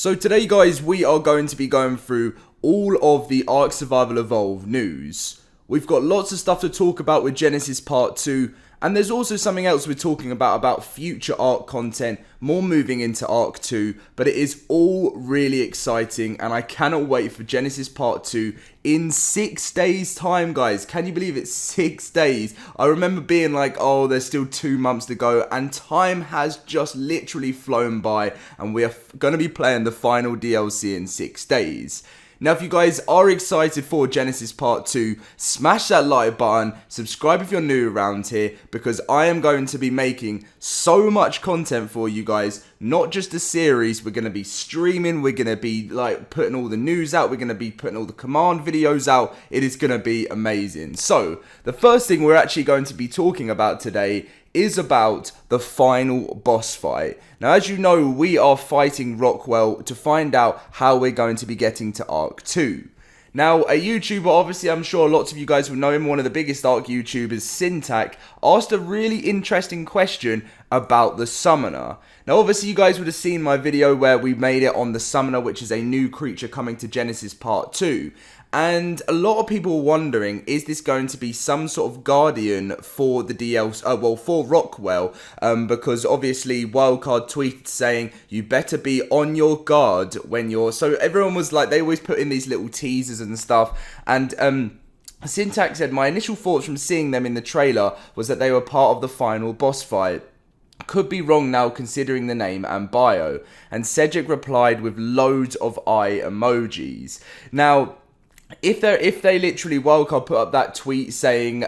So today guys, we are going to be going through all of the ARK Survival Evolved news. We've got lots of stuff to talk about with Genesis Part 2, and there's also something else we're talking about future ARK content, more moving into ARK 2, but it is all really exciting, and I cannot wait for Genesis Part 2 in 6 days time, guys. Can you believe it's 6 days? I remember being like, oh, there's still 2 months to go, and time has just literally flown by, and we are going to be playing the final DLC in 6 days. Now, if you guys are excited for Genesis Part 2, smash that like button, subscribe if you're new around here, because I am going to be making so much content for you guys, not just a series. We're going to be streaming, we're going to be like putting all the news out, we're going to be putting all the command videos out. It is going to be amazing. So, the first thing we're actually going to be talking about today is about the final boss fight. Now, as you know, we are fighting Rockwell to find out how we're going to be getting to ARK 2. Now, a YouTuber, obviously I'm sure lots of you guys will know him, one of the biggest ARK YouTubers, Syntac, asked a really interesting question about the Summoner. Now, obviously you guys would have seen my video where we made it on the Summoner, which is a new creature coming to Genesis Part 2. And a lot of people were wondering, is this going to be some sort of guardian for the DLC, for Rockwell, because obviously Wildcard tweeted saying, you better be on your guard when you're, so everyone was like, they always put in these little teasers and stuff, and Syntax said, my initial thoughts from seeing them in the trailer was that they were part of the final boss fight. Could be wrong now considering the name and bio. And Cedric replied with loads of eye emojis. Now, if they literally Wildcard put up that tweet saying,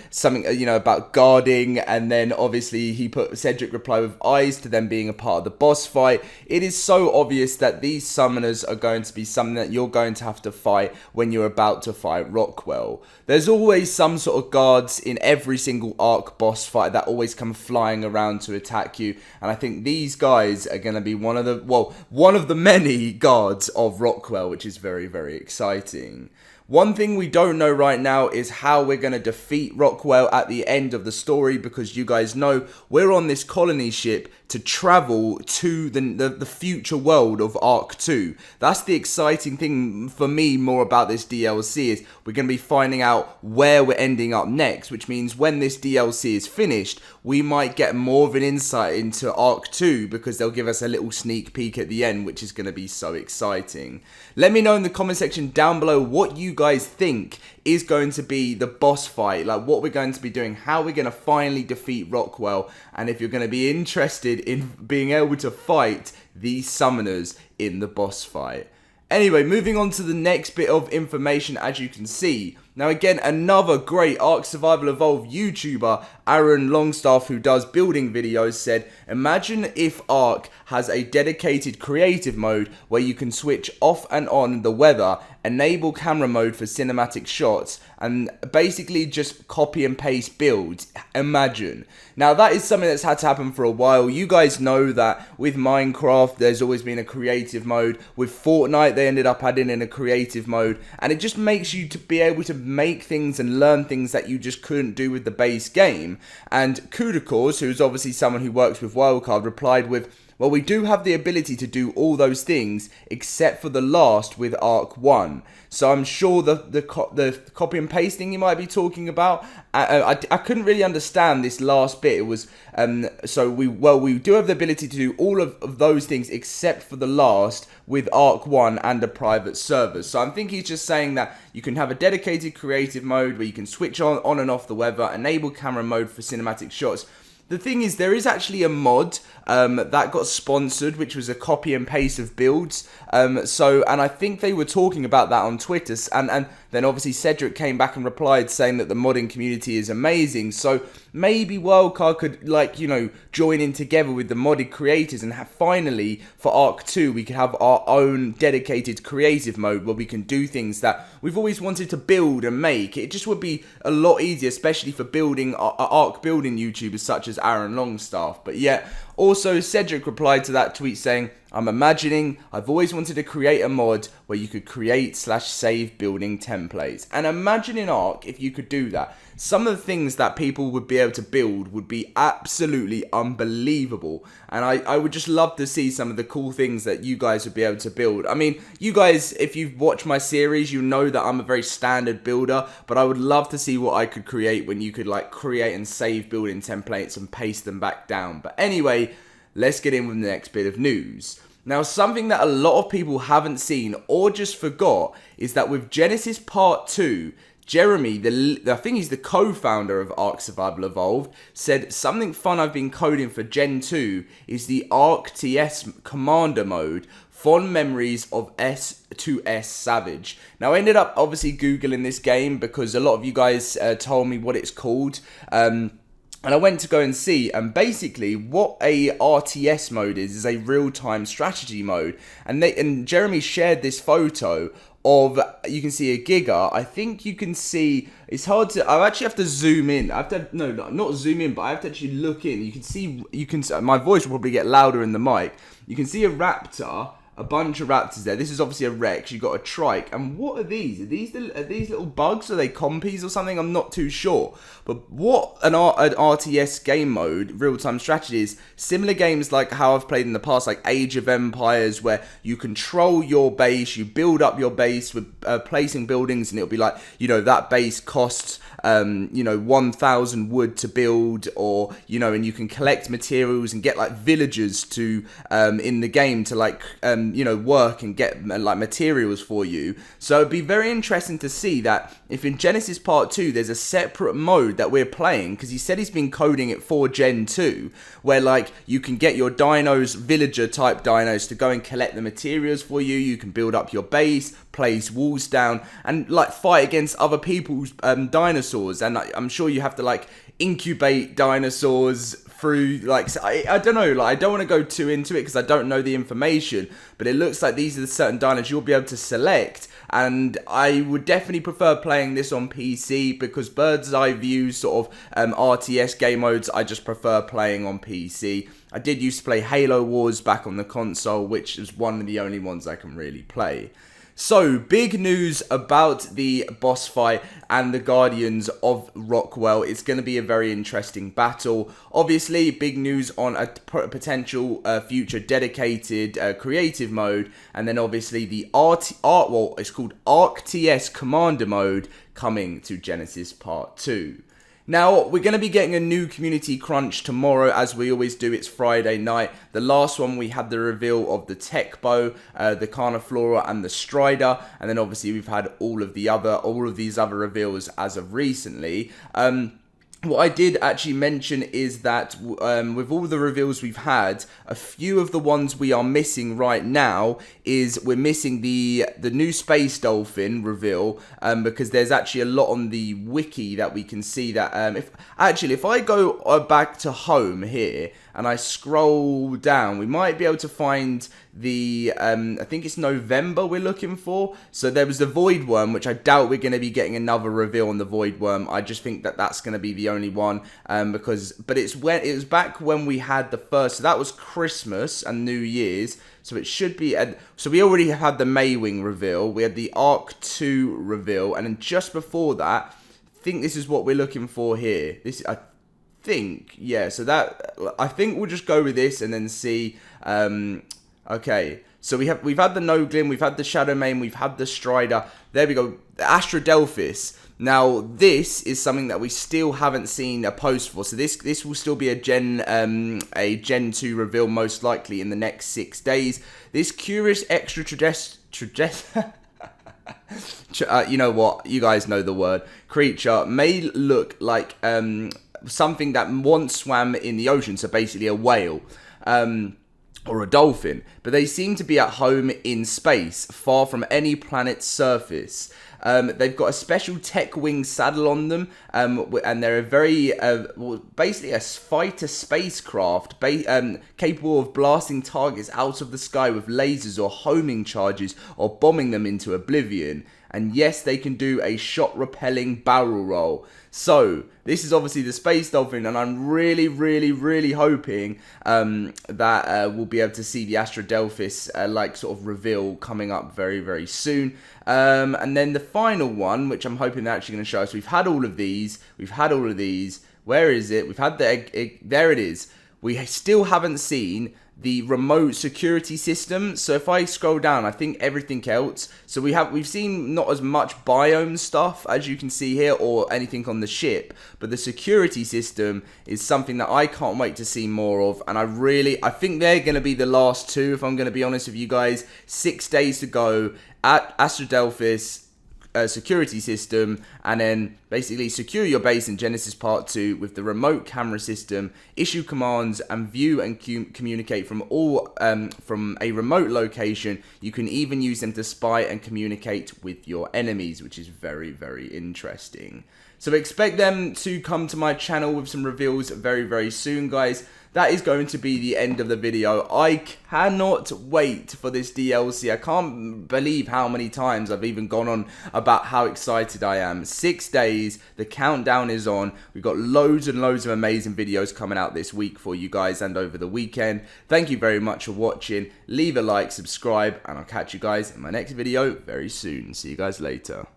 something, about guarding, and then obviously he put Cedric reply with eyes to them being a part of the boss fight, it is so obvious that these summoners are going to be something that you're going to have to fight when you're about to fight Rockwell. There's always some sort of guards in every single ARK boss fight that always come flying around to attack you, and I think these guys are going to be one of the many guards of Rockwell, which is very, very exciting. One thing we don't know right now is how we're going to defeat Rockwell at the end of the story, because you guys know we're on this colony ship to travel to the future world of ARK 2. That's the exciting thing for me more about this DLC, is we're going to be finding out where we're ending up next, which means when this DLC is finished, we might get more of an insight into ARK 2, because they'll give us a little sneak peek at the end, which is going to be so exciting. Let me know in the comment section down below what you guys think is going to be the boss fight, like what we're going to be doing, how we're going to finally defeat Rockwell, and if you're going to be interested in being able to fight these summoners in the boss fight. Anyway, moving on to the next bit of information, as you can see. Now again, another great ARK Survival Evolved YouTuber, Aaron Longstaff, who does building videos, said, imagine if ARK has a dedicated creative mode where you can switch off and on the weather, enable camera mode for cinematic shots, and basically just copy and paste builds. Imagine. Now that is something that's had to happen for a while. You guys know that with Minecraft there's always been a creative mode. With Fortnite they ended up adding in a creative mode, and it just makes you to be able to make things and learn things that you just couldn't do with the base game. And Kudakors, who's obviously someone who works with Wildcard, replied with, well, we do have the ability to do all those things except for the last with ARK 1. So I'm sure the copy and paste thing you might be talking about, I couldn't really understand this last bit. It was, we do have the ability to do all of those things except for the last with ARK 1 and a private server. So I think he's just saying that you can have a dedicated creative mode where you can switch on and off the weather, enable camera mode for cinematic shots. The thing is, there is actually a mod that got sponsored, which was a copy and paste of builds. And I think they were talking about that on Twitter. And then obviously Cedric came back and replied saying that the modding community is amazing. So maybe Wildcard could, join in together with the modded creators and finally, for ARK 2, we could have our own dedicated creative mode where we can do things that we've always wanted to build and make. It just would be a lot easier, especially for building ARK building YouTubers such as Aaron Longstaff. But yeah, Also, Cedric replied to that tweet saying, I'm imagining I've always wanted to create a mod where you could create/save building templates. And imagine in ARK if you could do that. Some of the things that people would be able to build would be absolutely unbelievable. And I would just love to see some of the cool things that you guys would be able to build. I mean, you guys, if you've watched my series, you know that I'm a very standard builder. But I would love to see what I could create when you could like create and save building templates and paste them back down. But anyway, let's get in with the next bit of news. Now, something that a lot of people haven't seen or just forgot is that with Genesis Part 2, Jeremy, I think he's the co-founder of ARK Survival Evolved, said something fun I've been coding for Gen 2 is the ARK TS Commander mode, Fond Memories of S2S Savage. Now, I ended up obviously Googling this game because a lot of you guys told me what it's called. And I went to go and see, and basically what a RTS mode is a real-time strategy mode. And Jeremy shared this photo of, you can see a Giga. I think you can see, it's hard to, I actually have to zoom in. I have to, no, not zoom in, but I have to actually look in. You can see, my voice will probably get louder in the mic. You can see a raptor. A bunch of raptors there. This is obviously a Rex. You've got a trike. And what are these? Are these little bugs? Are they compies or something? I'm not too sure. But what an RTS game mode, real-time strategy is, similar games like how I've played in the past, like Age of Empires, where you control your base, you build up your base with placing buildings, and it'll be like, you know, that base costs, 1,000 wood to build, or, and you can collect materials and get like villagers to, in the game to like, work and get like materials for you. So it'd be very interesting to see that if in Genesis Part 2 there's a separate mode that we're playing, because he said he's been coding it for Gen 2, where like you can get your dinos, villager type dinos, to go and collect the materials for you. You can build up your base, place walls down, and like fight against other people's dinosaurs. And I'm sure you have to like incubate dinosaurs through, like, I don't know, like, I don't want to go too into it because I don't know the information, but it looks like these are the certain dinos you'll be able to select. And I would definitely prefer playing this on PC because bird's eye view sort of RTS game modes, I just prefer playing on PC. I did used to play Halo Wars back on the console, which is one of the only ones I can really play. So, big news about the boss fight and the Guardians of Rockwell. It's going to be a very interesting battle. Obviously, big news on a potential future dedicated creative mode. And then obviously the it's called ARK TS Commander mode coming to Genesis Part 2. Now, we're going to be getting a new community crunch tomorrow, as we always do. It's Friday night. The last one, we had the reveal of the Tech Bow, the Carniflora, and the Strider. And then obviously we've had all of these other reveals as of recently. What I did actually mention is that with all the reveals we've had, a few of the ones we are missing right now is we're missing the new Space Dolphin reveal, because there's actually a lot on the wiki that we can see that if I go back to home here and I scroll down, we might be able to find the, I think it's November we're looking for. So there was the voidwyrm, which I doubt we're going to be getting another reveal on the voidwyrm. I just think that that's going to be the only one, but it was back when we had the first, so that was Christmas and New Year's. So it should be, so we already had the maewing reveal, we had the ARK 2 reveal, and then just before that, I think this is what we're looking for here. I think, yeah, so that, I think we'll just go with this and then see. Okay, so we've had the Noglin, we've had the Shadowmane, we've had the Strider. There we go, the Astrodelphis. Now this is something that we still haven't seen a post for. So this will still be a Gen 2 reveal most likely in the next 6 days. This curious extra you know what? You guys know the word. Creature may look like something that once swam in the ocean, so basically a whale. Or a dolphin, but they seem to be at home in space, far from any planet's surface. They've got a special tech wing saddle on them, and they're a very, basically a fighter spacecraft capable of blasting targets out of the sky with lasers or homing charges or bombing them into oblivion. And yes, they can do a shot-repelling barrel roll. So, this is obviously the Space Dolphin, and I'm really, really, really hoping that we'll be able to see the Astradelphis, sort of reveal coming up very, very soon. And then the final one, which I'm hoping they're actually going to show us. We've had all of these. Where is it? We've had there it is. We still haven't seen the remote security system. So if I scroll down, I think everything else. So we've seen not as much biome stuff as you can see here, or anything on the ship, but the security system is something that I can't wait to see more of. And I think they're going to be the last two, if I'm going to be honest with you guys. 6 days to go at Astradelphis. Security system, and then basically secure your base in Genesis Part 2 with the remote camera system, issue commands, and view and communicate from a remote location. You can even use them to spy and communicate with your enemies, which is very, very interesting. So expect them to come to my channel with some reveals very, very soon, guys. That is going to be the end of the video. I cannot wait for this DLC. I can't believe how many times I've even gone on about how excited I am. 6 days, the countdown is on. We've got loads and loads of amazing videos coming out this week for you guys and over the weekend. Thank you very much for watching. Leave a like, subscribe, and I'll catch you guys in my next video very soon. See you guys later.